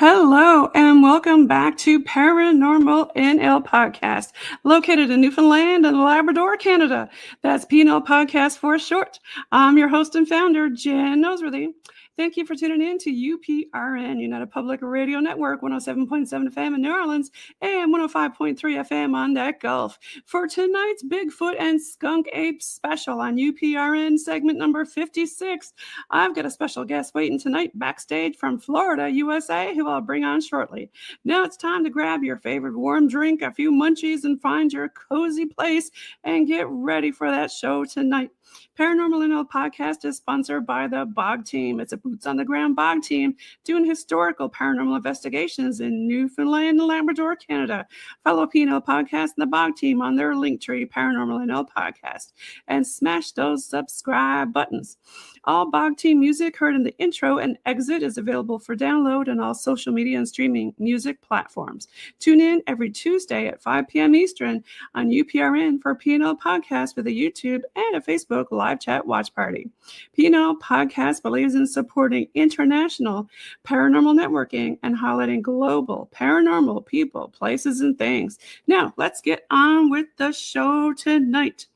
Hello and welcome back to Paranormal NL Podcast, located in Newfoundland and Labrador, Canada. That's PNL Podcast for short. I'm your host and founder, Jen Noseworthy. Thank you for tuning in to UPRN, United Public Radio Network, 107.7 FM in New Orleans and 105.3 FM on that Gulf. For tonight's Bigfoot and Skunk-Apes special on UPRN segment number 56, I've got a special guest waiting tonight backstage from Florida, USA, who I'll bring on shortly. Now it's time to grab your favorite warm drink, a few munchies, and find your cozy place and get ready for that show tonight. Paranormal NL Podcast is sponsored by the BOG team. It's a boots-on-the-ground BOG team doing historical paranormal investigations in Newfoundland and Labrador, Canada. Follow PNL Podcast and the BOG team on their Linktree, Paranormal NL Podcast, and smash those subscribe buttons. All BOG team music heard in the intro and exit is available for download on all social media and streaming music platforms. Tune in every Tuesday at 5 p.m. Eastern on UPRN for PNL Podcast with a YouTube and a Facebook live chat watch party. PNL Podcast believes in supporting international paranormal networking and highlighting global paranormal people, places, and things. Now, let's get on with the show tonight.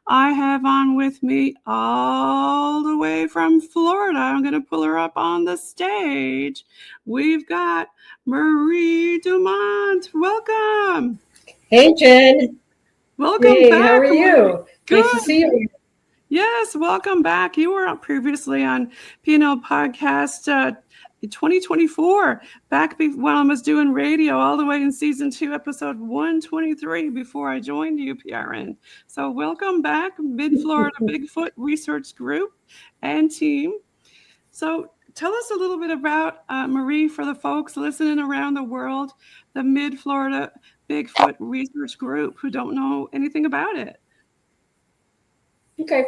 I have on with me all the way from Florida. I'm going to pull her up on the stage. We've got Marie Dumont. Welcome. Hey, Jen. Welcome back. How are you? Good. Nice to see you. Yes, welcome back. You were previously on PNL Podcast 2024, back when I was doing radio all the way in season 2, episode 123, before I joined UPRN. So welcome back, Mid-Florida Bigfoot Research Group and team. So tell us a little bit about Marie for the folks listening around the world, the Mid-Florida Bigfoot Research Group who don't know anything about it. Okay.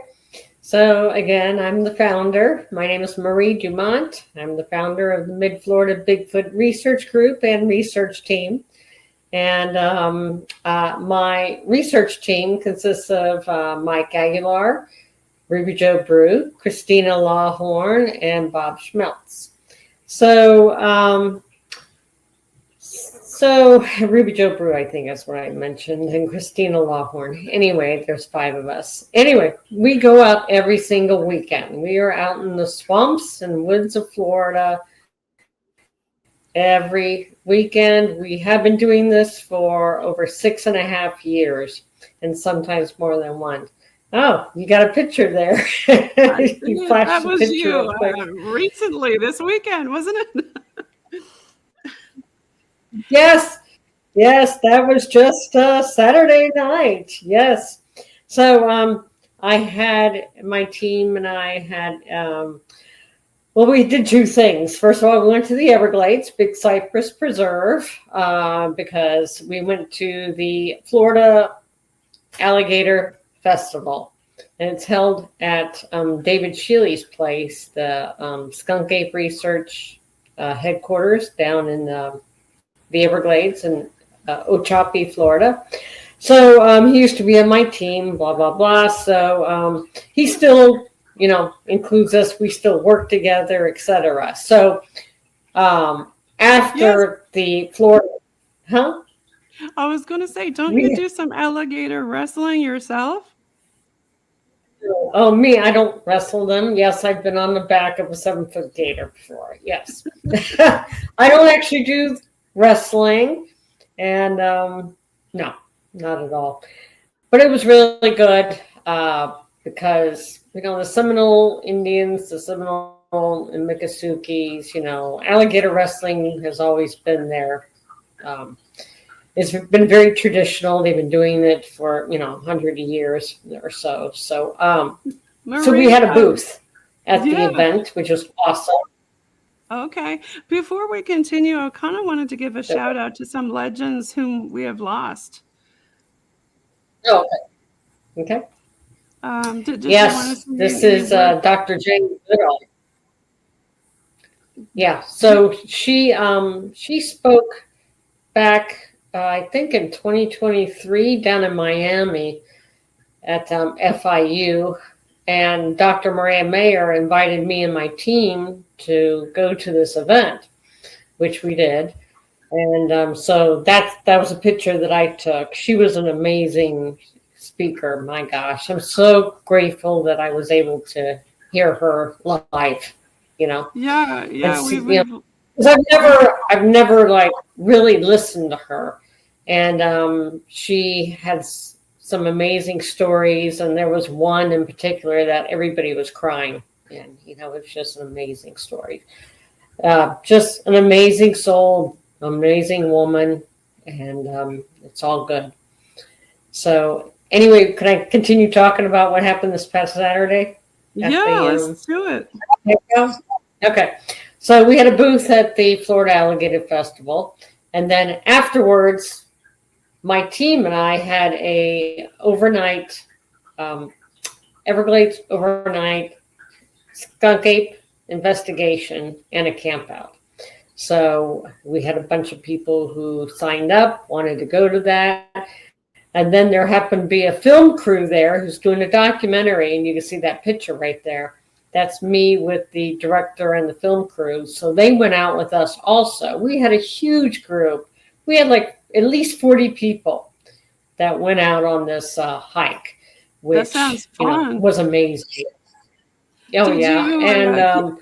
So again, I'm the founder. My name is Marie Dumont. I'm the founder of the Mid-Florida Bigfoot Research Group and research team. And my research team consists of Mike Aguilar, Ruby Jo Brew, Christina Lawhorn, and Bob Schmeltz. So Ruby Jo Brew, I think is what I mentioned, and Christina Lawhorn. Anyway, there's 5 of us. Anyway, we go out every single weekend. We are out in the swamps and woods of Florida every weekend. We have been doing this for over 6.5 years, and sometimes more than one. Oh, you got a picture there. You flashed that was you recently this weekend, wasn't it? Yes, that was just Saturday night. Yes. So I had my team and I had, we did 2 things. First of all, we went to the Everglades, Big Cypress Preserve, because we went to the Florida Alligator Festival. And it's held at David Shealy's place, the Skunk-Ape Research headquarters down in the Everglades in Ochopee, Florida. So he used to be on my team, blah, blah, blah. So he still, includes us. We still work together, etc. So after the Florida, I was going to say, don't you do some alligator wrestling yourself? Oh, me, I don't wrestle them. Yes, I've been on the back of a 7-foot gator before. Yes. I don't actually do wrestling, and no, not at all. But it was really good because the Seminole Indians, the Seminole and Miccosukes, alligator wrestling has always been there. It's been very traditional. They've been doing it for 100 years or so. So so we had a booth at the event, which was awesome. Okay. Before we continue, I kind of wanted to give a shout out to some legends whom we have lost. Oh, okay. Yes, this is Dr. Jane Goodall. Yeah, so she spoke back, I think in 2023 down in Miami at FIU. And Dr. Maria Mayer invited me and my team to go to this event. which we did. And so that was a picture that I took. She was an amazing speaker. My gosh, I'm so grateful that I was able to hear her live. Yeah, And yeah, see, we've 'cause I've never like really listened to her, and she has some amazing stories. And there was one in particular that everybody was crying, and it's just an amazing story. Just an amazing soul, amazing woman, and it's all good. So anyway, can I continue talking about what happened this past Saturday at yeah, the? let's do it. Okay, so we had a booth at the Florida Alligator Festival, and then afterwards, my team and I had a overnight Everglades overnight skunk ape investigation and a camp out. So we had a bunch of people who signed up, wanted to go to that. And then there happened to be a film crew there who's doing a documentary, and you can see that picture right there. That's me with the director and the film crew. So they went out with us also. We had a huge group. We had like at least 40 people that went out on this hike, That which sounds fun. was amazing. Oh Did yeah, you and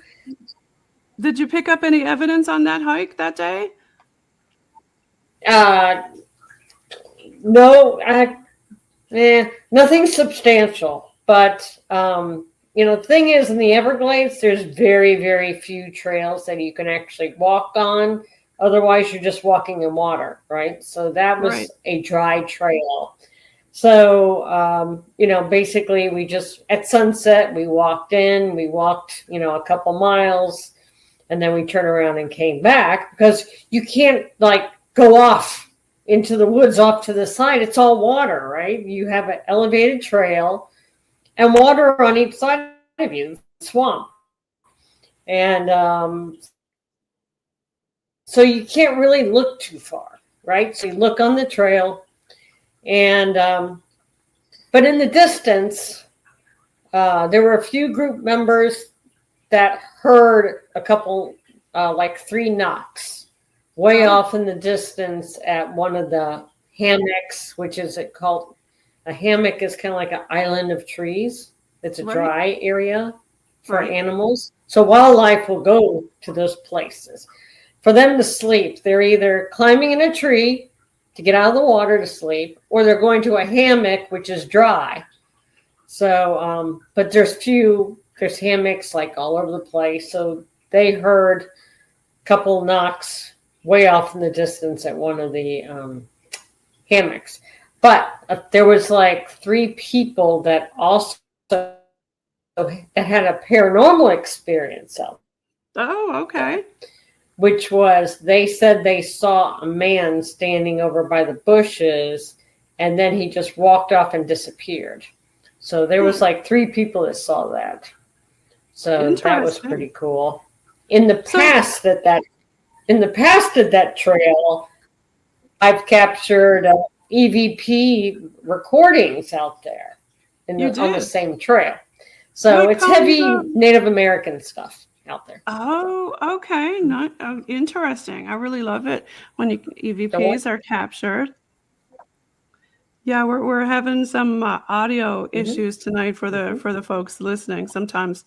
did you pick up any evidence on that hike that day? uh, no, nothing substantial. But the thing is, in the Everglades, there's very, very few trails that you can actually walk on. Otherwise, you're just walking in water, right? So that was Right. a dry trail. So, basically we just, at sunset, we walked, a couple miles, and then we turned around and came back, because you can't like go off into the woods off to the side. It's all water, right? You have an elevated trail and water on each side of you, swamp. And so you can't really look too far, right? So you look on the trail, and but in the distance, there were a few group members that heard a couple, like 3 knocks way off in the distance at one of the hammocks, which is called a hammock, is kind of like an island of trees. It's a dry area for animals. So wildlife will go to those places for them to sleep. They're either climbing in a tree to get out of the water to sleep, or they're going to a hammock, which is dry. So, but there's hammocks like all over the place. So they heard a couple knocks way off in the distance at one of the hammocks. But there was like 3 people that also had a paranormal experience out. Oh, okay. Which was, they said they saw a man standing over by the bushes, and then he just walked off and disappeared. So there was like 3 people that saw that. So that was pretty cool. In the past at that trail, I've captured EVP recordings out there on the same trail. So it's heavy Native American stuff out there. Oh, okay. Not interesting. I really love it when EVPs are captured. Yeah, we're having some audio issues tonight for the folks listening. Sometimes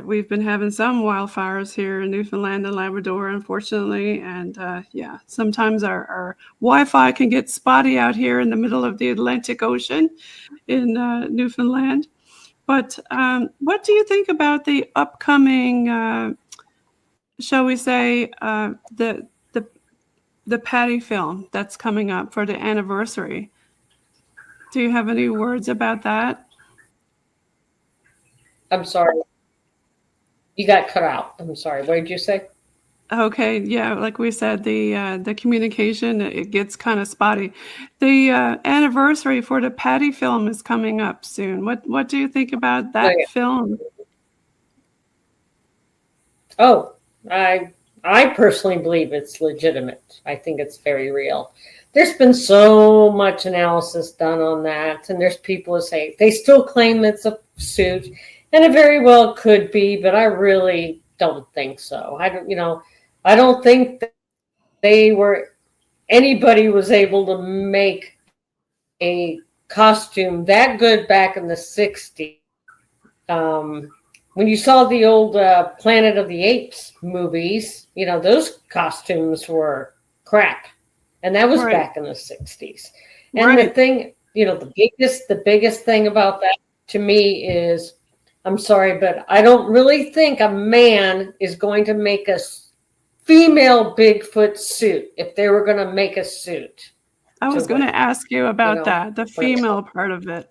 we've been having some wildfires here in Newfoundland and Labrador, unfortunately, and sometimes our Wi-Fi can get spotty out here in the middle of the Atlantic Ocean in Newfoundland. But what do you think about the upcoming, shall we say, the Patty film that's coming up for the anniversary? Do you have any words about that? I'm sorry. You got cut out. I'm sorry. What did you say? Okay, yeah, like we said, the communication, it gets kind of spotty. The anniversary for the Patty film is coming up soon. What do you think about that film? Oh, I personally believe it's legitimate. I think it's very real. There's been so much analysis done on that, and there's people who say they still claim it's a suit, and it very well could be, but I really don't think so. I don't, I don't think that anybody was able to make a costume that good back in the 60s. When you saw the old Planet of the Apes movies, those costumes were crap. And that was Right. back in the 60s. And Right. the thing, the biggest thing about that to me is, I'm sorry, but I don't really think a man is going to make a female Bigfoot suit if they were going to make a suit. I was going to ask you about that, the female part of it.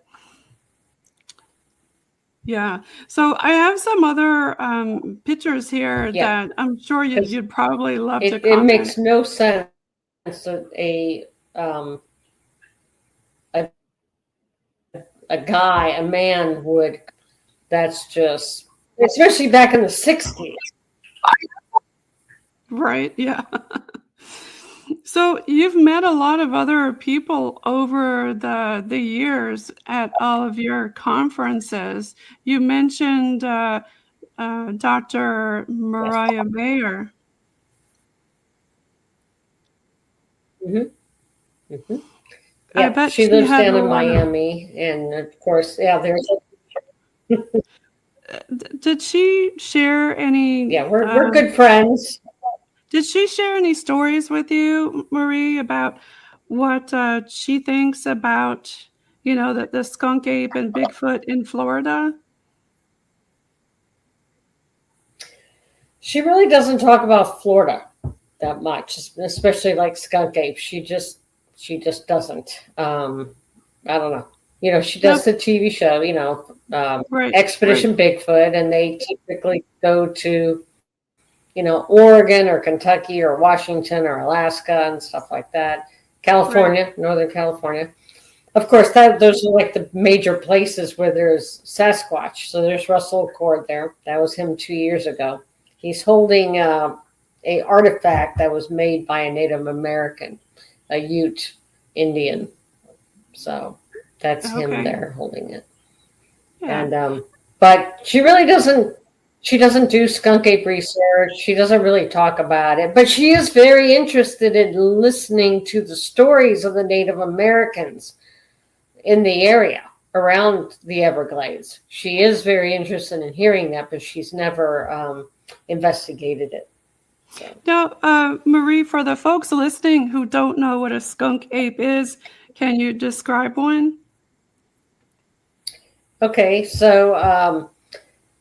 Yeah. So I have some other pictures here that I'm sure you'd probably love to comment. It makes no sense that a man would. That's just, especially back in the 60s. Right. Yeah. So you've met a lot of other people over the years at all of your conferences. You mentioned Dr. Mariah Mayer. Mm-hmm. Mm-hmm. Yeah, I bet she lives down in Miami, and of course, there's. Did she share any? Yeah, we're good friends. Did she share any stories with you, Marie, about what she thinks about, the skunk ape and Bigfoot in Florida? She really doesn't talk about Florida that much, especially like skunk ape. She just doesn't. I don't know. She does the TV show, Expedition Bigfoot, and they typically go to, Oregon or Kentucky or Washington or Alaska and stuff like that. California, Northern California. Of course, those are like the major places where there's Sasquatch. So there's Russell Cord there. That was him 2 years ago. He's holding a artifact that was made by a Native American, a Ute Indian. So that's him there holding it. Yeah. And but she really doesn't. She doesn't do skunk ape research. She doesn't really talk about it, but she is very interested in listening to the stories of the Native Americans in the area around the Everglades. She is very interested in hearing that, but she's never investigated it. So. Now, Marie, for the folks listening who don't know what a skunk ape is, can you describe one? Okay, so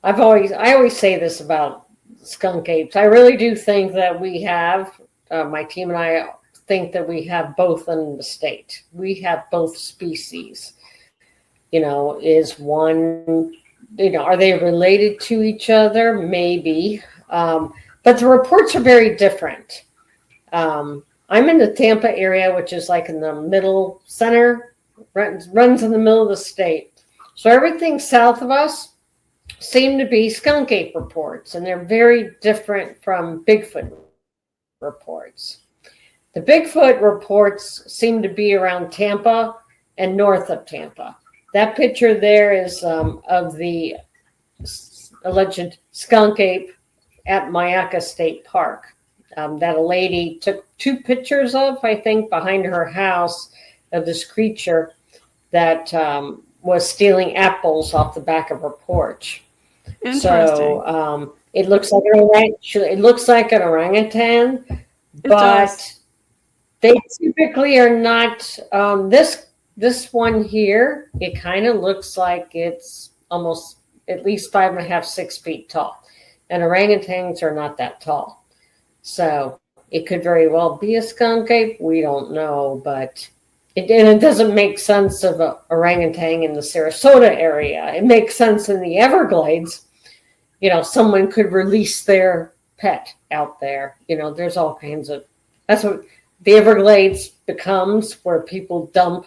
I always say this about skunk apes. I really do think that we have, my team and I think that we have both in the state. We have both species. Is one, are they related to each other? Maybe. But the reports are very different. I'm in the Tampa area, which is like in the middle center, runs in the middle of the state. So everything south of us seem to be skunk ape reports, and they're very different from Bigfoot reports. The Bigfoot reports seem to be around Tampa and north of Tampa. That picture there is of the alleged skunk ape at Mayaca State Park that a lady took 2 pictures of, I think, behind her house of this creature that was stealing apples off the back of her porch. So it looks like an orangutan, but they typically are not. This one here, it kind of looks like it's almost at least 5.5, 6 feet tall, and orangutans are not that tall. So it could very well be a skunk ape. We don't know, but it doesn't make sense of an orangutan in the Sarasota area. It makes sense in the Everglades. Someone could release their pet out there. There's all kinds of, that's what the Everglades becomes, where people dump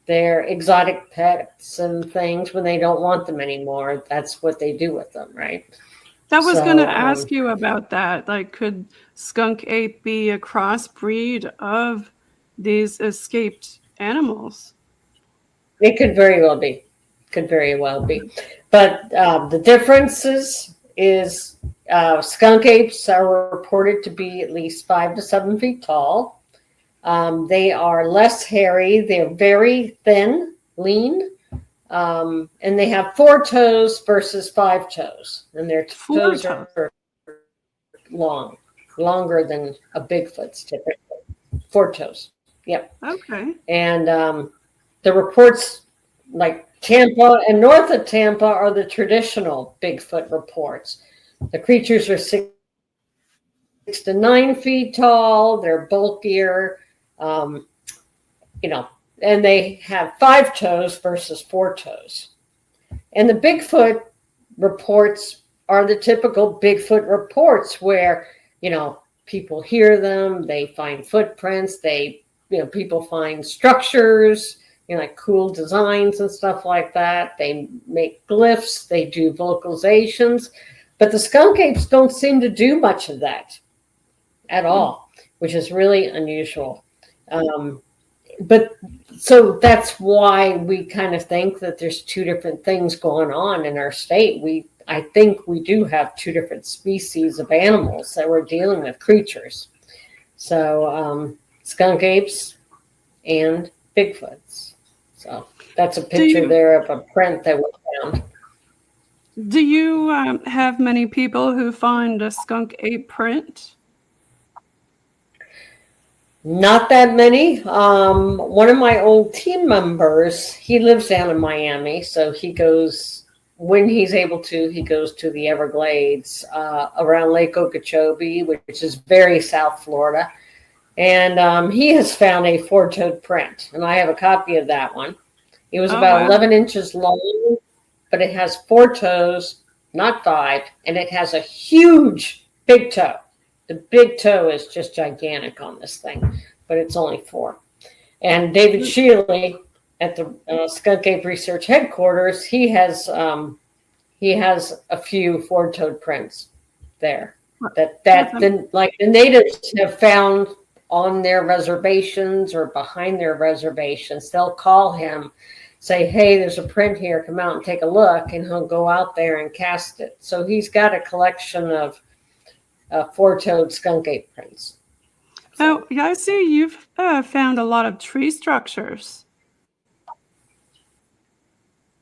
their exotic pets and things when they don't want them anymore. That's what they do with them, right? That was going to ask you about that. Like, could skunk ape be a crossbreed of these escaped animals? It could very well be. But the differences is skunk apes are reported to be at least 5 to 7 feet tall. They are less hairy. They're very thin, lean, and they have 4 toes versus 5 toes, and their toes are longer than a Bigfoot's typically. 4 toes. Yep. Okay. And the reports, like Tampa and north of Tampa, are the traditional Bigfoot reports. The creatures are 6 to 9 feet tall. They're bulkier, and they have 5 toes versus 4 toes. And the Bigfoot reports are the typical Bigfoot reports where, people hear them, they find footprints, people find structures, like cool designs and stuff like that. They make glyphs, they do vocalizations, but the skunk apes don't seem to do much of that at all, which is really unusual. But so that's why we kind of think that there's 2 different things going on in our state. I think we do have 2 different species of animals that we're dealing with, creatures. So skunk apes and Bigfoots. So that's a picture there of a print that we found. Do you have many people who find a skunk ape print? Not that many. One of my old team members, he lives down in Miami, so he goes, when he's able to, he goes to the Everglades around Lake Okeechobee, which is very South Florida. And he has found a 4-toed print, and I have a copy of that one. It was about 11 inches long, but it has 4 toes, not 5, and it has a huge big toe. The big toe is just gigantic on this thing, but it's only 4. And David Shealy at the Skunk Ape Research Headquarters, he has a few 4-toed prints there that the natives have found on their reservations or behind their reservations. They'll call him, say, hey, there's a print here, come out and take a look, and he'll go out there and cast it. So he's got a collection of 4-toed skunk ape prints. So. Oh, yeah, I see you've found a lot of tree structures.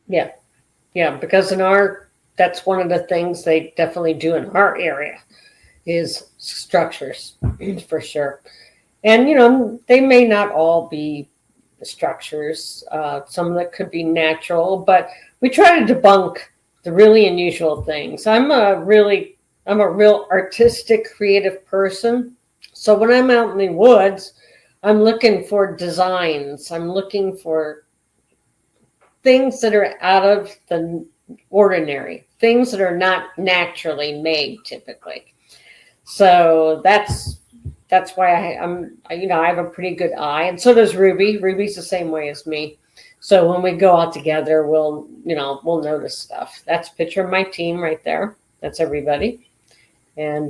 Yeah, because that's one of the things they definitely do in our area is structures, for sure. And, they may not all be structures. Some of it could be natural, but we try to debunk the really unusual things. I'm a real artistic, creative person. So when I'm out in the woods, I'm looking for designs. I'm looking for things that are out of the ordinary, things that are not naturally made typically. So that's why I have a pretty good eye, and so does Ruby. Ruby's the same way as me. So when we go out together, we'll notice stuff. That's a picture of my team right there. That's everybody. And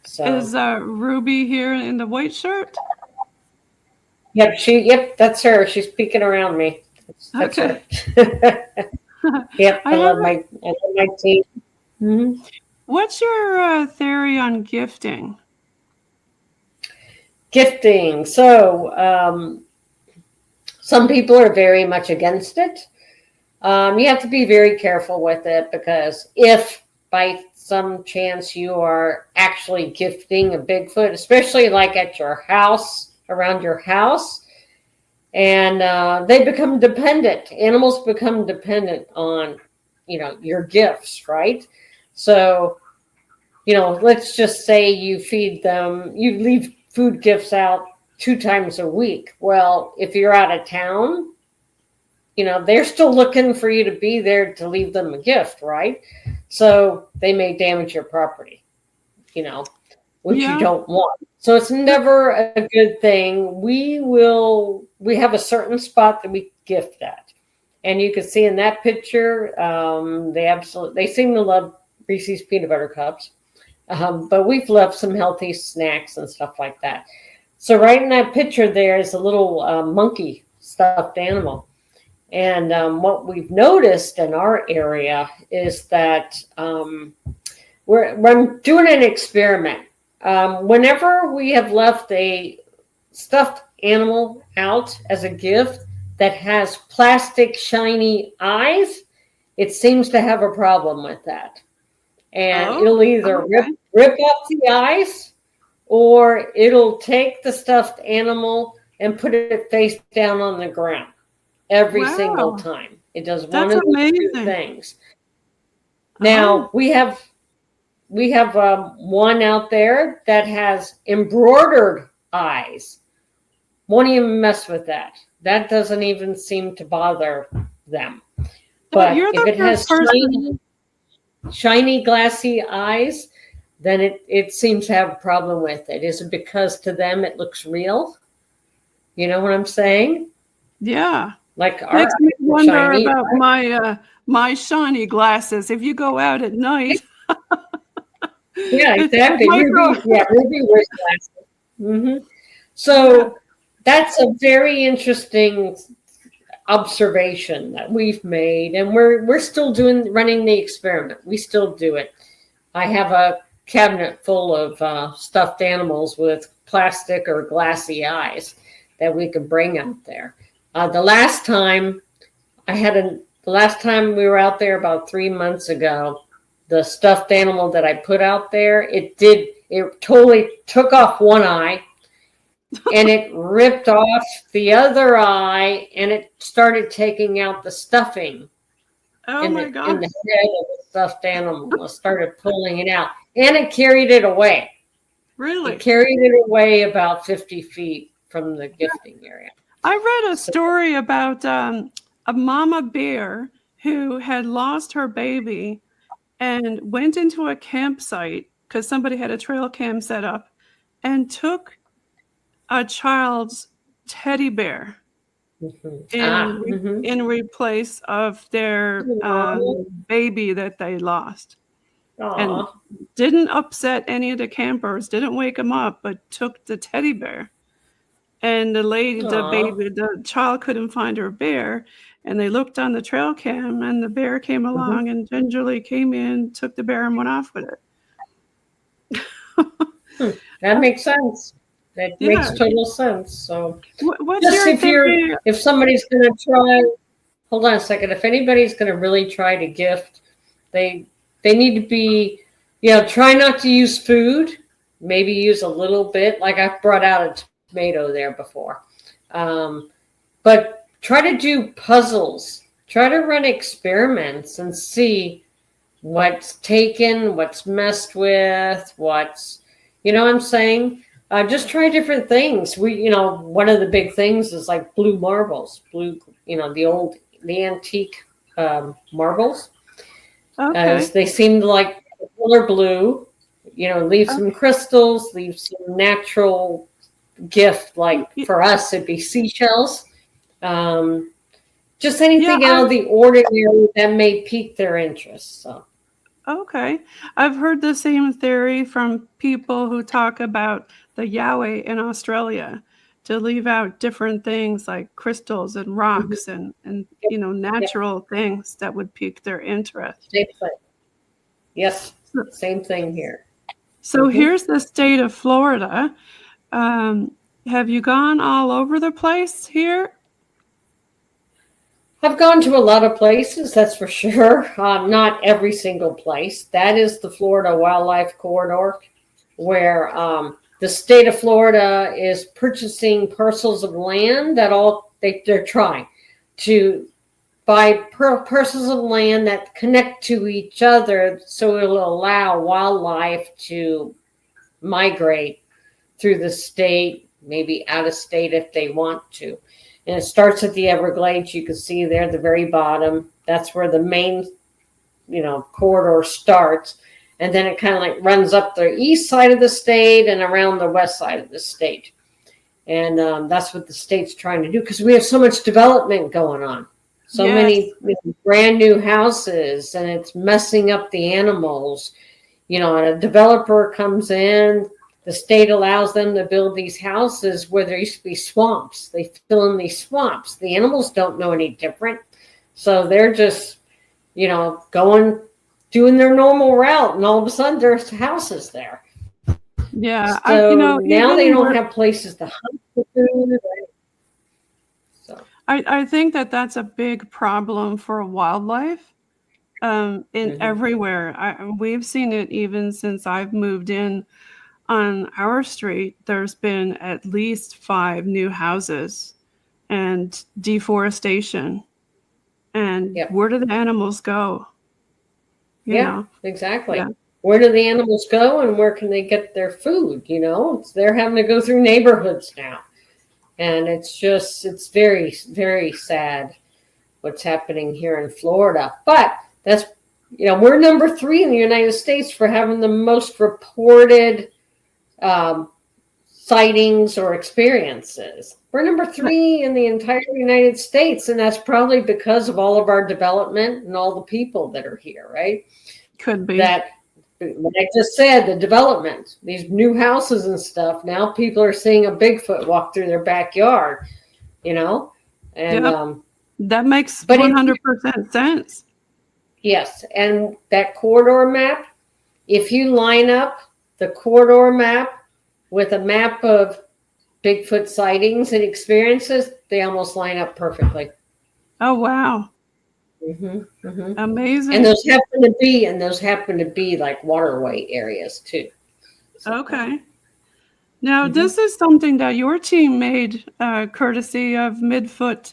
so is Ruby here in the white shirt? Yep, that's her. She's peeking around me. That's okay. Her. Yep, I love my team. Mm-hmm. What's your theory on gifting? Gifting. So some people are very much against it. You have to be very careful with it, because if by some chance you are actually gifting a Bigfoot, especially like at your house, around your house, and they become dependent. Animals become dependent on, your gifts, right? So, let's just say you feed them, you leave food gifts out 2 times a week. Well, if you're out of town, they're still looking for you to be there to leave them a gift, right? So they may damage your property, which you don't want. So it's never a good thing. We have a certain spot that we gift at. And you can see in that picture, they seem to love Reese's peanut butter cups. But we've left some healthy snacks and stuff like that. So right in that picture there is a little monkey stuffed animal. And what we've noticed in our area is that I'm doing an experiment. Whenever we have left a stuffed animal out as a gift that has plastic shiny eyes, it seems to have a problem with that. And it'll either rip off the eyes, or it'll take the stuffed animal and put it face down on the ground every single time. It does one of those two things. Now we have one out there that has embroidered eyes. Won't even mess with that. That doesn't even seem to bother them. But if it has shiny, glassy eyes, then it seems to have a problem with it. Is it because to them it looks real? You know what I'm saying? Yeah. Like makes me wonder about my shiny glasses. If you go out at night. Yeah, exactly. Ruby wears glasses. Mm-hmm. So that's a very interesting observation that we've made, and we're still running the experiment. We still do it. I have a cabinet full of stuffed animals with plastic or glassy eyes that we could bring out there. The last time we were out there about 3 months ago, the stuffed animal that I put out there, it totally took off one eye, and it ripped off the other eye, and it started taking out the stuffing in the head of the stuffed animal. It started pulling it out, and it carried it away. Really? It carried it away about 50 feet from the gifting area. I read a story about a mama bear who had lost her baby and went into a campsite because somebody had a trail cam set up and took a child's teddy bear in replace of their baby that they lost. And didn't upset any of the campers, didn't wake them up, but took the teddy bear. And the child couldn't find her bear. And they looked on the trail cam, and the bear came along and gingerly came in, took the bear, and went off with it. That makes sense. That makes total sense. So, if somebody's going to try, hold on a second. If anybody's going to really try to gift, they need to be, try not to use food. Maybe use a little bit. Like I've brought out a tomato there before, but try to do puzzles. Try to run experiments and see what's taken, what's messed with, what's, what I'm saying. Just try different things. One of the big things is like blue marbles, the antique marbles. As they seem to like the color blue. Leave some crystals, leave some natural gift. Like for us, it'd be seashells. Just anything out of the ordinary that may pique their interest. So. Okay. I've heard the same theory from people who talk about the Yahweh in Australia, to leave out different things like crystals and rocks and natural things that would pique their interest. Same thing. Yes, same thing here. So here's the state of Florida. Have you gone all over the place here? I've gone to a lot of places, that's for sure. Not every single place. That is the Florida Wildlife Corridor, where the state of Florida is purchasing parcels of land that they're trying to buy parcels of land that connect to each other, so it'll allow wildlife to migrate through the state, maybe out of state if they want to. And it starts at the Everglades. You can see there at the very bottom. That's where the main, corridor starts. And then it kind of like runs up the east side of the state and around the west side of the state. And that's what the state's trying to do, because we have so much development going on. So many brand new houses, and it's messing up the animals. And a developer comes in, the state allows them to build these houses where there used to be swamps. They fill in these swamps. The animals don't know any different. So they're just, doing their normal route, and all of a sudden there's houses there. Yeah. So now they don't have places to hunt for food. So I think that's a big problem for wildlife everywhere. We've seen it even since I've moved in. On our street, there's been at least 5 new houses and deforestation. And where do the animals go? Exactly. Yeah. Where do the animals go, and where can they get their food? They're having to go through neighborhoods now. And it's very, very sad what's happening here in Florida. But that's, we're number 3 in the United States for having the most reported sightings or experiences. We're number 3 in the entire United States, and that's probably because of all of our development and all the people that are here, right? Could be. That, like I just said, the development, these new houses and stuff, now people are seeing a Bigfoot walk through their backyard, and that makes 100% sense. Yes, and that corridor map, if you line up the corridor map with a map of Bigfoot sightings and experiences, they almost line up perfectly. Oh, wow. Mm-hmm, mm-hmm. Amazing. And those happen to be like waterway areas too. So, okay. Now, this is something that your team made courtesy of Bigfoot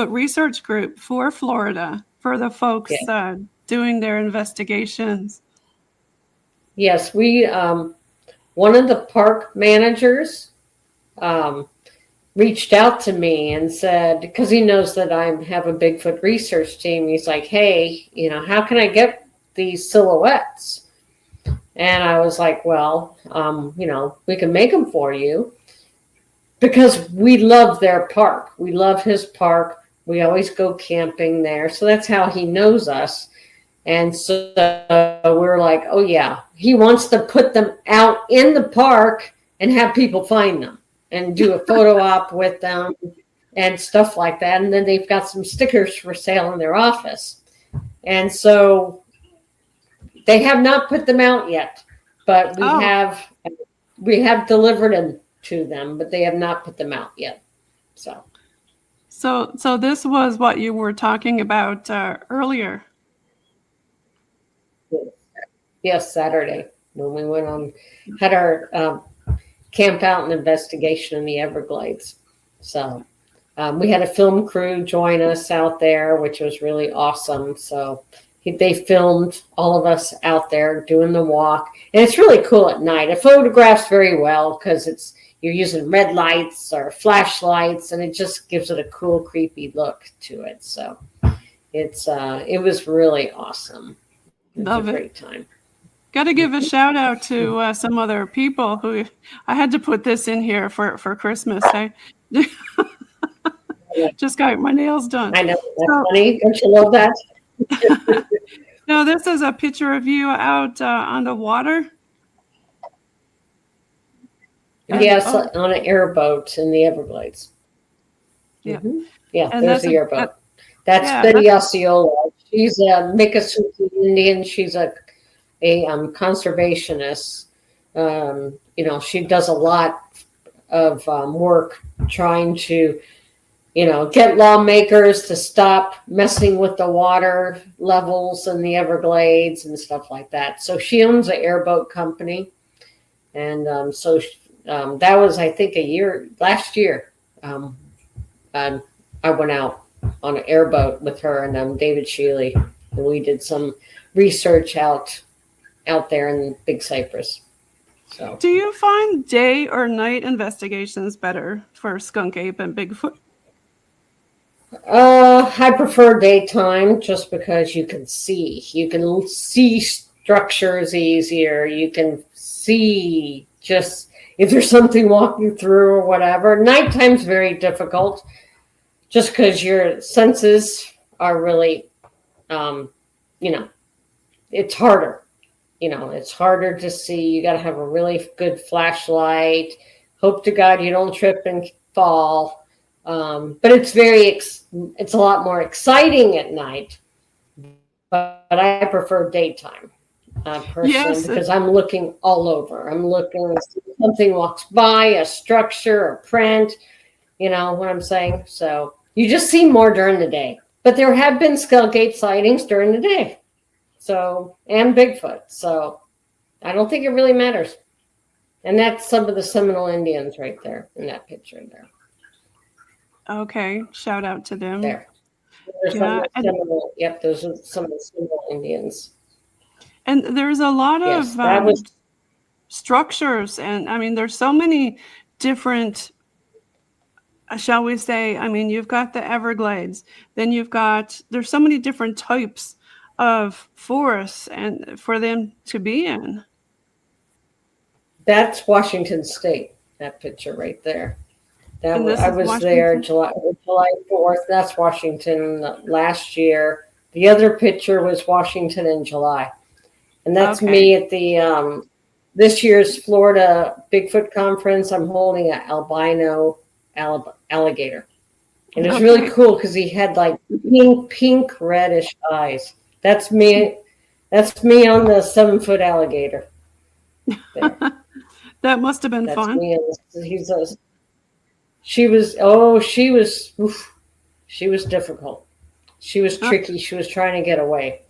Research Group for Florida, for the folks doing their investigations. Yes, we, one of the park managers reached out to me and said, because he knows that I have a Bigfoot research team, he's like, hey, how can I get these silhouettes? And I was like, well, we can make them for you, because we love their park. We love his park. We always go camping there. So that's how he knows us. And so we're like, oh, yeah, he wants to put them out in the park and have people find them and do a photo op with them and stuff like that. And then they've got some stickers for sale in their office. And so they have not put them out yet, but we have delivered them to them, but they have not put them out yet. So this was what you were talking about earlier. Yes, Saturday when we had our camp out and investigation in the Everglades. So we had a film crew join us out there, which was really awesome. So they filmed all of us out there doing the walk, and it's really cool at night. It photographs very well because you're using red lights or flashlights, and it just gives it a cool, creepy look to it. So it was really awesome. Love it. Great time. Got to give a shout out to some other people who I had to put this in here for Christmas. I just got my nails done. I know. That's funny. Don't you love that? No, this is a picture of you out on the water. Yes, on an airboat in the Everglades. Yeah. Mm-hmm. Yeah, and there's the airboat. That's Betty Osceola. She's a Miccosukee Indian. She's a conservationist. She does a lot of work trying to, get lawmakers to stop messing with the water levels in the Everglades and stuff like that. So she owns an airboat company. And that was, I think, last year. I went out on an airboat with her and David Shealy, and we did some research out there in Big Cypress. So, do you find day or night investigations better for skunk ape and Bigfoot? I prefer daytime just because you can see structures easier. You can see just if there's something walking through or whatever. Nighttime's very difficult just because your senses are really, it's harder. it's harder to see. You got to have a really good flashlight. Hope to God you don't trip and fall. But it's a lot more exciting at night. But I prefer daytime personally, Yes. because I'm looking all over. I'm looking, something walks by, a structure, a print, you know what I'm saying? So you just see more during the day. But there have been Skunk-Ape sightings during the day. So, and Bigfoot. So I don't think it really matters. And that's some of the Seminole Indians right there in that picture there. Okay. Shout out to them. There. There's Yeah. those are some of the Seminole Indians. And there's a lot Yes, of that was structures. And I mean, there's so many different, shall we say, I mean, you've got the Everglades, then there's so many different types of forests and for them to be in. that's Washington State, that picture right there. And this I is was there Washington. July 4th. That's Washington last year. The other picture was Washington in July. And that's Okay. me at the this year's Florida Bigfoot conference. I'm holding an albino alligator. And it's really cool because he had like pink reddish eyes. That's me. That's me on the 7-foot alligator. There. That must have been That's fun. me. She was difficult. She was tricky. She was trying to get away.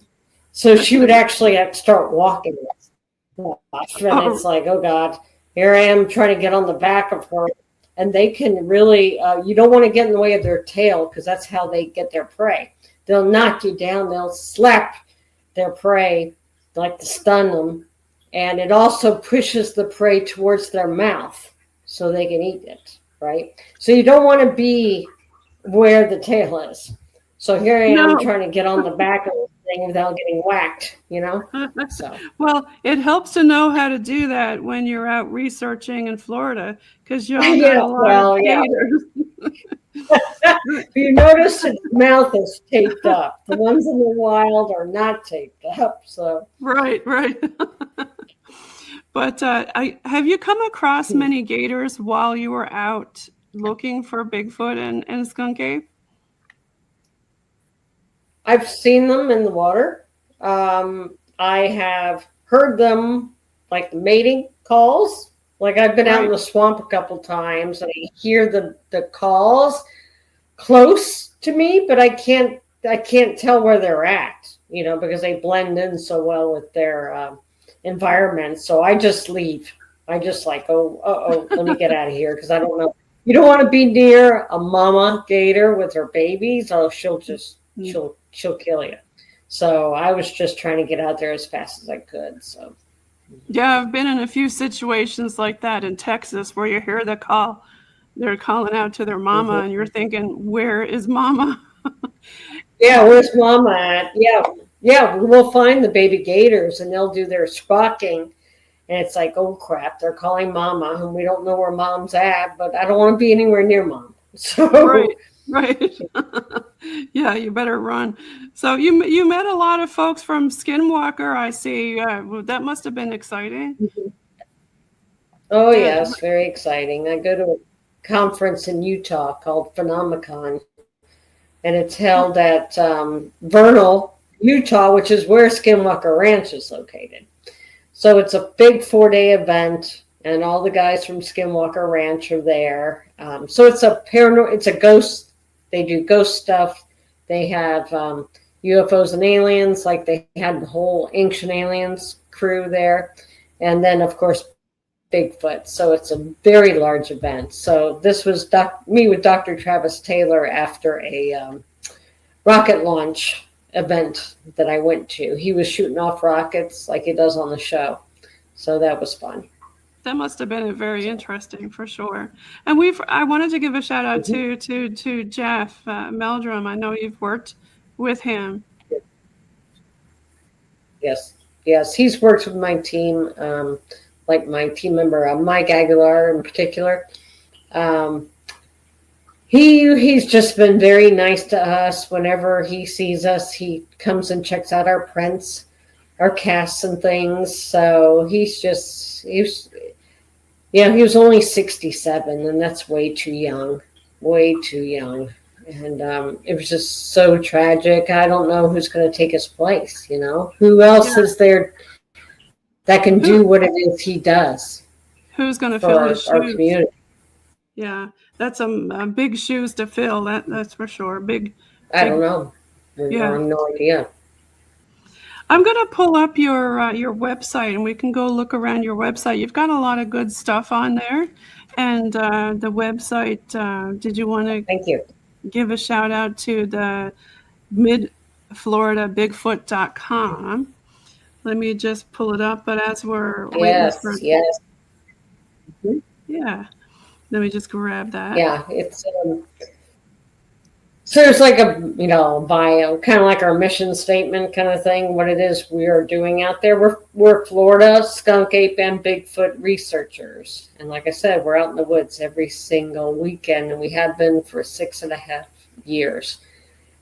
So she would actually have to start walking. And it's like, oh God, here I am trying to get on the back of her. And they can really, you don't want to get in the way of their tail because that's how they get their prey. They'll knock you down. They'll slap their prey, like to stun them. And it also pushes the prey towards their mouth so they can eat it, right? So you don't want to be where the tail is. So here I am trying to get on the back of the thing without getting whacked, So Well, it helps to know how to do that when you're out researching in Florida because y'all got yeah, a lot of gators. You notice its mouth is taped up. The ones in the wild are not taped up. So Right. But have you come across many gators while you were out looking for Bigfoot and Skunk-Ape? I've seen them in the water. I have heard them, like the mating calls. Like I've been out in the swamp a couple times and I hear the calls close to me, but I can't tell where they're at, because they blend in so well with their environment. So I just leave. I just like, let me get out of here because I don't know. You don't want to be near a mama gator with her babies, or she'll kill you. So I was just trying to get out there as fast as I could. So yeah, I've been in a few situations like that in Texas where you hear the call. They're calling out to their mama, and you're thinking, "Where is mama?" Yeah, where's mama at? Yeah, we'll find the baby gators, and they'll do their squawking, and it's like, oh crap, they're calling mama, and we don't know where mom's at, but I don't want to be anywhere near mom. So Right. Yeah, you better run. So you met a lot of folks from Skinwalker, I see. That must have been exciting. Oh, yes, very exciting. I go to a conference in Utah called Phenomenon, and it's held at Vernal, Utah, which is where Skinwalker Ranch is located. So it's a big 4-day event, and all the guys from Skinwalker Ranch are there. So it's it's a ghost. They do ghost stuff. They have UFOs and aliens, like they had the whole Ancient Aliens crew there. And then, of course, Bigfoot. So it's a very large event. So this was me with Dr. Travis Taylor after a rocket launch event that I went to. He was shooting off rockets like he does on the show. So that was fun. That must have been very interesting for sure. And I wanted to give a shout out to Jeff Meldrum. I know you've worked with him. Yes. He's worked with my team, like my team member Mike Aguilar in particular. He's just been very nice to us. Whenever he sees us, he comes and checks out our prints. our casts and things. So he was he was only 67, and that's way too young, way too young. And it was just so tragic. I don't know who's going to take his place. Who else is there that can do what it is he does? Who's going to fill his shoes? Our community. Yeah, that's some big shoes to fill. That's for sure. I don't know. Yeah. I have no idea. I'm going to pull up your website, and we can go look around your website. You've got a lot of good stuff on there. And the website, did you want to Thank you. give a shout out to the midfloridabigfoot.com? Let me just pull it up. But as we're waiting for... Yes. Mm-hmm. Yeah. Let me just grab that. Yeah, it's... So there's like a, bio, kind of like our mission statement kind of thing, what it is we are doing out there. We're Florida skunk-ape and Bigfoot researchers. And like I said, we're out in the woods every single weekend, and we have been for 6.5 years.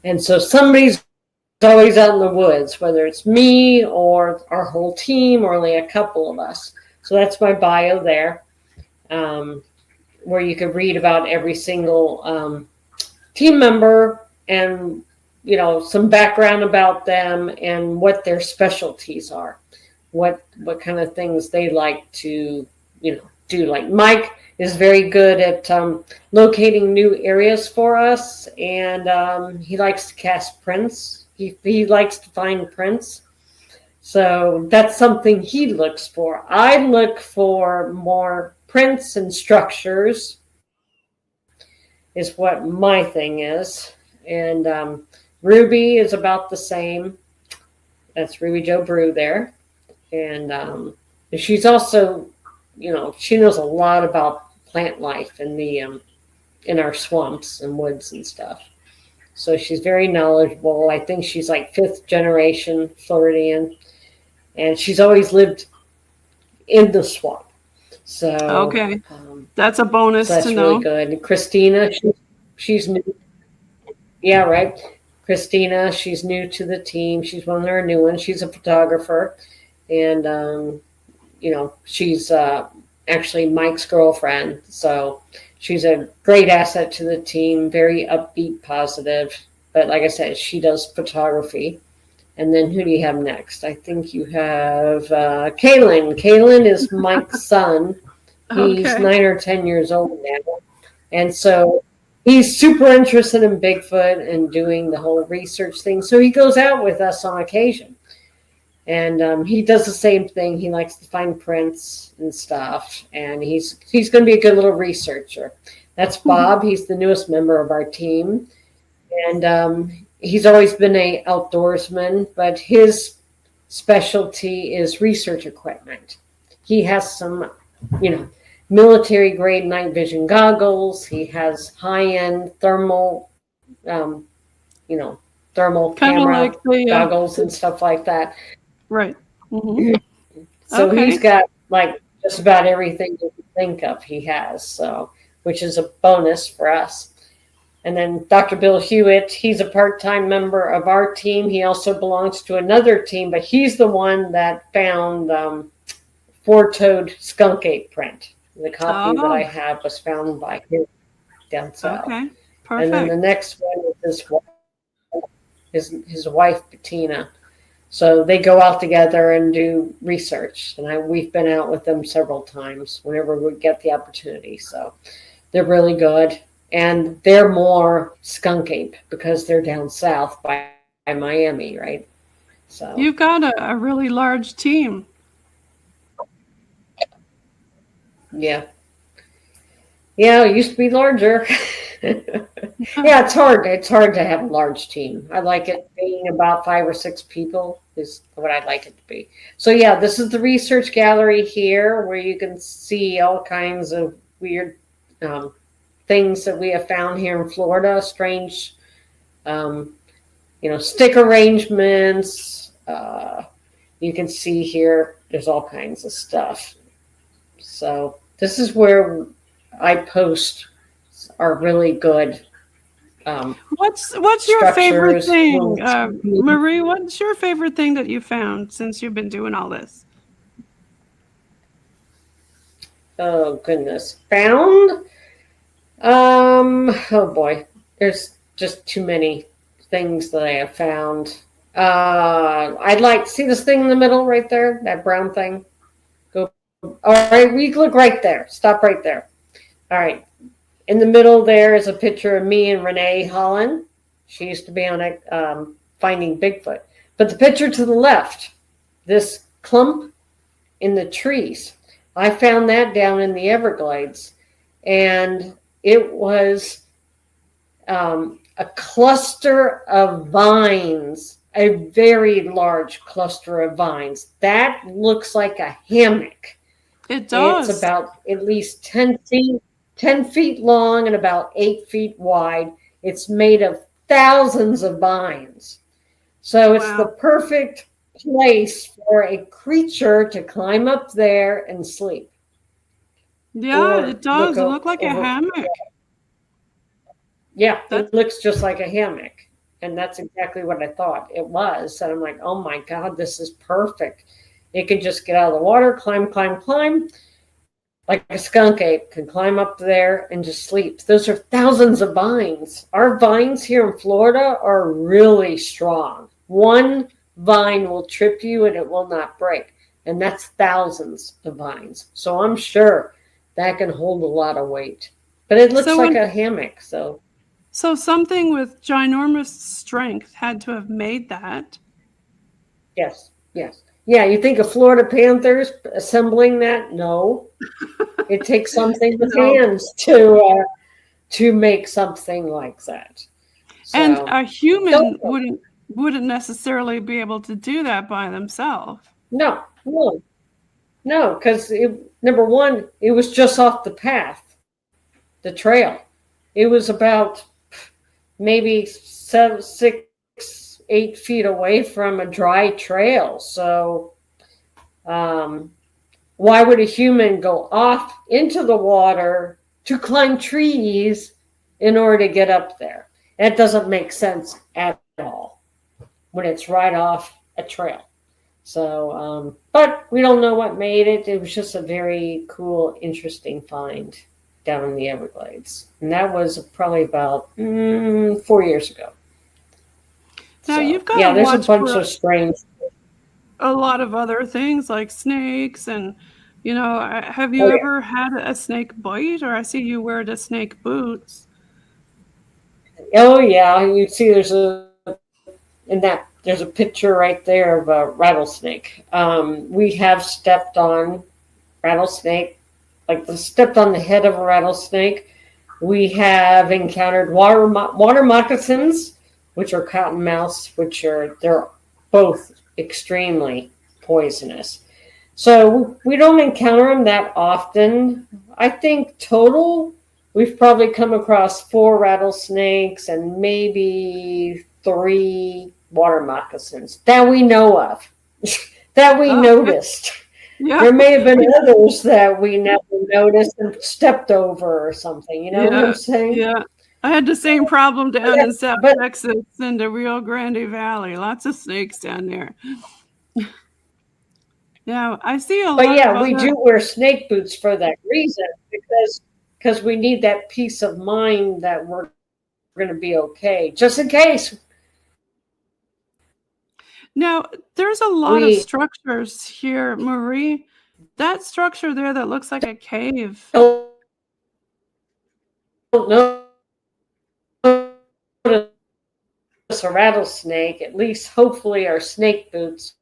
And so somebody's always out in the woods, whether it's me or our whole team or only a couple of us. So that's my bio there, where you can read about every single team member and some background about them and what their specialties are, what kind of things they like to do. Like Mike is very good at locating new areas for us, and he likes to cast prints. He likes to find prints, so that's something he looks for. I look for more prints and structures is what my thing is. And Ruby is about the same. That's Ruby Joe Brew there. And she's also, she knows a lot about plant life in our swamps and woods and stuff. So she's very knowledgeable. I think she's like 5th generation Floridian. And she's always lived in the swamp. So okay, that's a bonus so that's to know. Really good. And Christina, she's new. Yeah, right. Christina, she's new to the team. She's one of our new ones. She's a photographer, and she's actually Mike's girlfriend. So she's a great asset to the team. Very upbeat, positive. But like I said, she does photography. And then who do you have next? I think you have Kalen. Kalen is Mike's son. He's 9 or 10 years old now. And so he's super interested in Bigfoot and doing the whole research thing. So he goes out with us on occasion. And he does the same thing. He likes to find prints and stuff. And he's going to be a good little researcher. That's Bob. He's the newest member of our team. And he's always been an outdoorsman, but his specialty is research equipment. He has some, military grade night vision goggles. He has high-end thermal, thermal camera goggles and stuff like that. Right. Mm-hmm. So he's got like just about everything you can think of he has, so which is a bonus for us. And then Dr. Bill Hewitt, he's a part-time member of our team. He also belongs to another team, but he's the one that found 4-toed skunk-ape print. The copy that I have was found by him down south. Okay, perfect. And then the next one is his wife, Bettina. So they go out together and do research. And we've been out with them several times whenever we get the opportunity. So they're really good. And they're more skunk-ape because they're down south by Miami, right? So you've got a really large team. Yeah, it used to be larger. Yeah, it's hard. It's hard to have a large team. I like it being about 5 or 6 people is what I'd like it to be. So yeah, this is the research gallery here where you can see all kinds of weird things that we have found here in Florida, strange, stick arrangements. You can see here, there's all kinds of stuff. So this is where I post our really good What's your favorite structures. thing, Marie? What's your favorite thing that you found since you've been doing all this? Oh goodness, found. Oh boy, there's just too many things that I have found. I'd like see this thing in the middle right there, that brown thing. Go. All right, we look right there. Stop right there. All right. In the middle there is a picture of me and Renee Holland. She used to be on a Finding Bigfoot. But the picture to the left, this clump in the trees, I found that down in the Everglades, and it was a cluster of vines, a very large cluster of vines. That looks like a hammock. It It's does. about at least 10 feet long and about 8 feet wide. It's made of thousands of vines. So it's the Wow. perfect place for a creature to climb up there and sleep Yeah, it or look does. It looked like a over. hammock. Yeah, That's it looks just like a hammock. And that's exactly what I thought it was. And I'm like, oh my God, this is perfect. It can just get out of the water, climb, climb, climb, like a skunk ape can climb up there and just sleep. Those are thousands of vines. Our vines here in Florida are really strong. One vine will trip you and it will not break. And that's thousands of vines. So I'm sure that can hold a lot of weight. But it looks so like when a hammock. so something with ginormous strength had to have made that. Yes, yes. Yeah, you think of Florida Panthers assembling that? No. It takes something with No. hands to make something like that. And So a human wouldn't necessarily be able to do that by themselves. no, no, no, because number one, it was just off the path, the trail. It was about maybe 6, 8 feet away from a dry trail. So um, why would a human go off into the water to climb trees in order to get up there? That doesn't make sense at all when it's right off a trail. So, but we don't know what made it. It was just a very cool, interesting find down in the Everglades. And that was probably about 4 years ago. Now So, you've got to yeah, there's a watch bunch for of strange. a lot of other things like snakes and have Oh, you yeah. ever had a snake bite? Or I see you wear the snake boots. Oh, yeah. You see, there's a picture right there of a rattlesnake. We have stepped on rattlesnake, like stepped on the head of a rattlesnake. We have encountered water moccasins, which are cottonmouths, they're both extremely poisonous. So we don't encounter them that often. I think total we've probably come across 4 rattlesnakes and maybe 3 water moccasins that we know of, that we Okay. noticed. Yeah. There may have been others that we never noticed and stepped over or something. You know what I'm Yeah. saying? Yeah. I had the same problem down in South But Texas in the Rio Grande Valley. Lots of snakes down there. Yeah, I see a but lot of yeah, we other. do wear snake boots for that reason because we need that peace of mind that we're going to be okay, just in case Now, there's a lot of we structures here, Marie. That structure there that looks like a cave. don't notice a rattlesnake. At least, hopefully, our snake boots.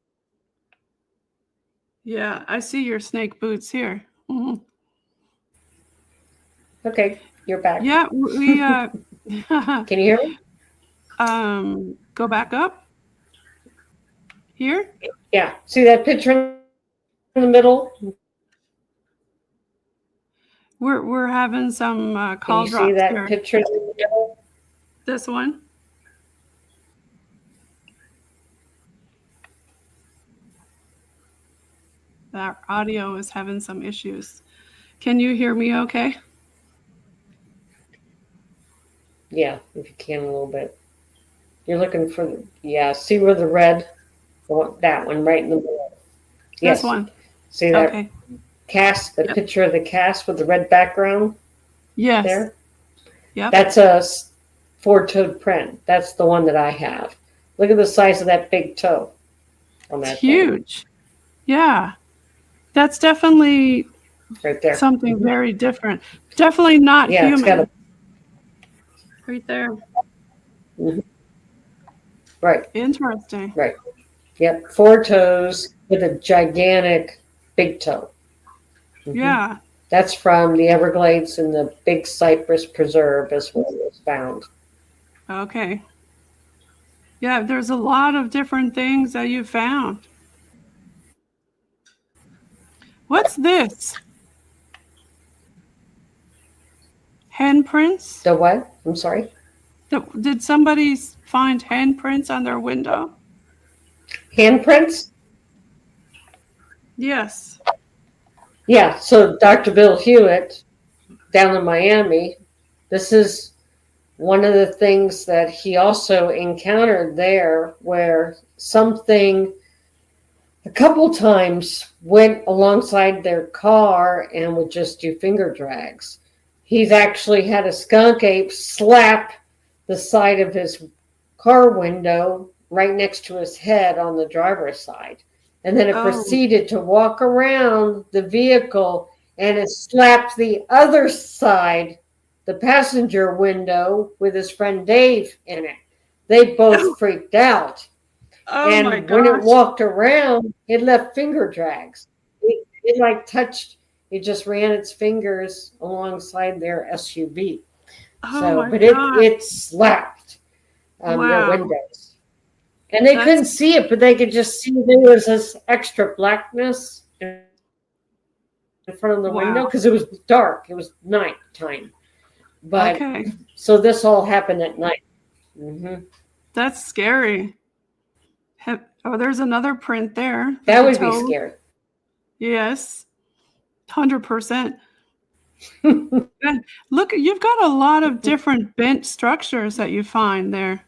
Yeah, I see your snake boots here. Mhm. Okay, you're back. Yeah, we Can you hear me? go back up here. Yeah. See that picture in the middle? We're having some Can call you see drops that here. picture in the middle? This one. Our audio is having some issues. Can you hear me okay? Yeah, if you can a little bit. You're looking for see where the red, that one right in the middle. This Yes. one. See that Okay. cast, the Yep. picture of the cast with the red background Yes. there? Yep. That's a four-toed print. That's the one that I have. Look at the size of that big toe on that It's huge. Yeah. That's definitely thing. Right there. something very different. Definitely not Yeah, it's got human. Right there. Right. Interesting. Right. Yep. 4 toes with a gigantic big toe. Yeah. That's from the Everglades and the Big Cypress Preserve is where it was found. Okay. Yeah, there's a lot of different things that you found. What's this? Handprints? The what? I'm sorry. Did somebody find handprints on their window? Handprints? Yes. Yeah. So Dr. Bill Hewitt down in Miami, this is one of the things that he also encountered there, where something a couple times went alongside their car and would just do finger drags. He's actually had a skunk ape slap the side of his car window right next to his head on the driver's side. And then it proceeded to walk around the vehicle and it slapped the other side, the passenger window, with his friend Dave in it. They both freaked out. Oh my And gosh. when it walked around, it left finger drags. It like touched, it just ran its fingers alongside their SUV. Oh my But gosh. it slapped their Wow. windows. And they couldn't see it, but they could just see there was this extra blackness in front of the window because it was dark. It was night time. But so this all happened at night. That's scary. Oh, there's another print there. That would be scary. Yes. 100%. Look, you've got a lot of different bent structures that you find there.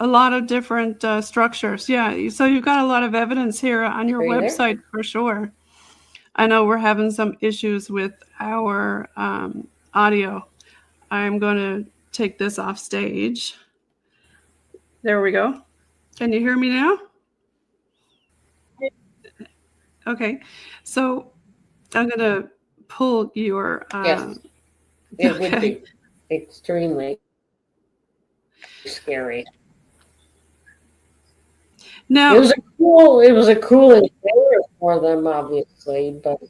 A lot of different structures. Yeah. So you've got a lot of evidence here on your website for sure. I know we're having some issues with our audio. I'm going to take this off stage. There we go. Can you hear me now? Okay. So I'm going to pull your... yes. It would be extremely scary. Now, it was a cool encounter for them, obviously, but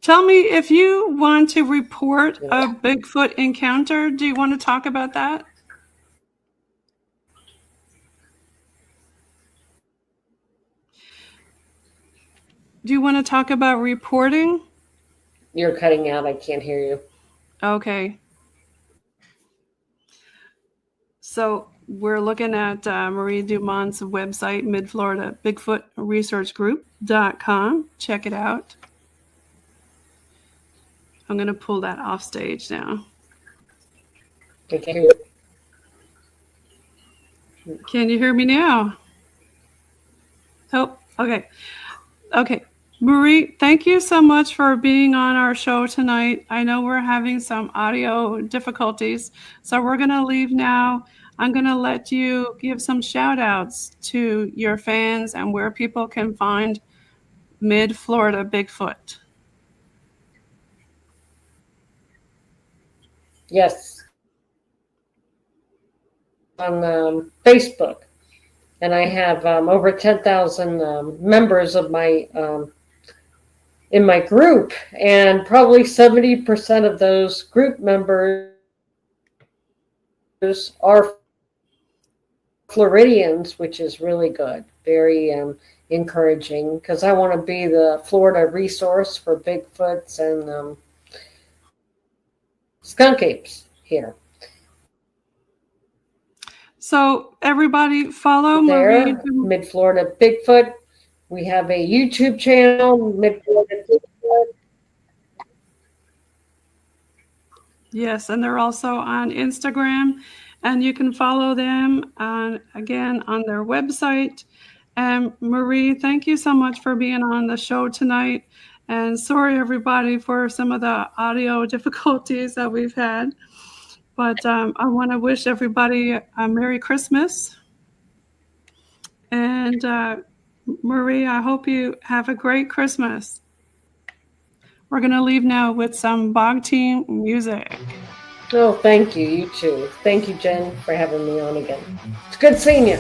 tell me, if you want to report a Bigfoot encounter, do you want to talk about that? Do you want to talk about reporting? You're cutting out. I can't hear you. Okay. So we're looking at Marie Dumont's website, Mid-Florida Bigfoot Research Group.com. Check it out. I'm going to pull that off stage now. I can't hear you. Can you hear me now? Oh, okay. Okay. Marie, thank you so much for being on our show tonight. I know we're having some audio difficulties, so we're going to leave now. I'm going to let you give some shout outs to your fans and where people can find Mid-Florida Bigfoot. Yes. On Facebook. And I have over 10,000 members of my in my group, and probably 70% of those group members are Floridians, which is really good, very encouraging, because I want to be the Florida resource for Bigfoots and skunk-apes here. So everybody follow there, Marie. Mid-Florida Bigfoot. We have a YouTube channel, Mid-Florida Bigfoot. Yes, and they're also on Instagram, and you can follow them on again on their website. And Marie, thank you so much for being on the show tonight. And sorry everybody for some of the audio difficulties that we've had. But I want to wish everybody a Merry Christmas. And Marie, I hope you have a great Christmas. We're going to leave now with some Bog Team music. Oh, thank you. You too. Thank you, Jen, for having me on again. It's good seeing you.